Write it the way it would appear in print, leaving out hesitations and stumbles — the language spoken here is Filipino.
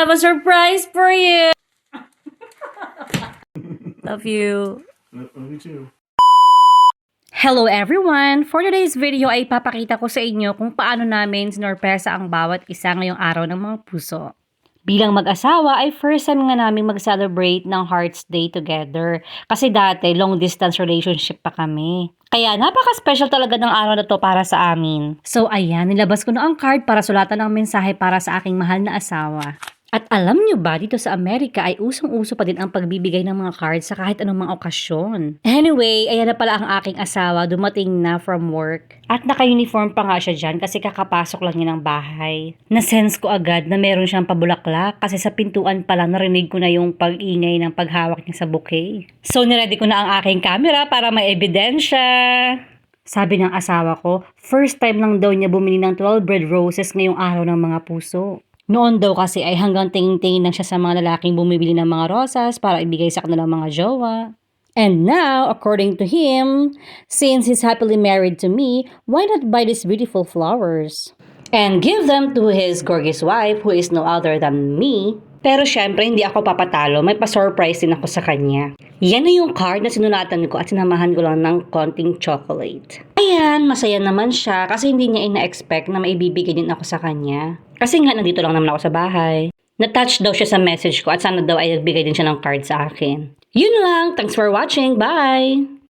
have a surprise for you. Love you. Love you too. Hello everyone! For today's video ay papakita ko sa inyo kung paano namin sinorpresa ang bawat isa ngayong araw ng mga puso. Bilang mag-asawa ay first time nga namin mag-celebrate ng Hearts Day together. Kasi dati long distance relationship pa kami. Kaya napaka-special talaga ng araw na to para sa amin. So ayan, nilabas ko na ang card para sulatan ng mensahe para sa aking mahal na asawa. At alam nyo ba, dito sa Amerika ay usong-uso pa din ang pagbibigay ng mga cards sa kahit anong mga okasyon. Anyway, ayan na pala ang aking asawa, dumating na from work. At naka-uniform pa nga siya dyan kasi kakapasok lang niya ng bahay. Na-sense ko agad na meron siyang pabulaklak kasi sa pintuan pa lang narinig ko na yung pag-ingay ng paghawak niya sa bouquet. So niready ko na ang aking camera para may ebidensya. Sabi ng asawa ko, first time lang daw niya bumili ng 12 red roses ngayong araw ng mga puso. Noon daw kasi ay hanggang tingin-tingin lang siya sa mga lalaking bumibili ng mga rosas para ibigay sa kanilang mga jowa. And now, according to him, since he's happily married to me, why not buy these beautiful flowers? And give them to his gorgeous wife who is no other than me. Pero syempre, hindi ako papatalo. May pa-surprise din ako sa kanya. Yan na yung card na sinulatan ko at sinamahan ko lang ng konting chocolate. Ayan, masaya naman siya kasi hindi niya ina-expect na maibibigay din ako sa kanya. Kasi nga, nandito lang naman ako sa bahay. Na-touch daw siya sa message ko at sana daw ay nagbigay din siya ng card sa akin. Yun lang. Thanks for watching. Bye!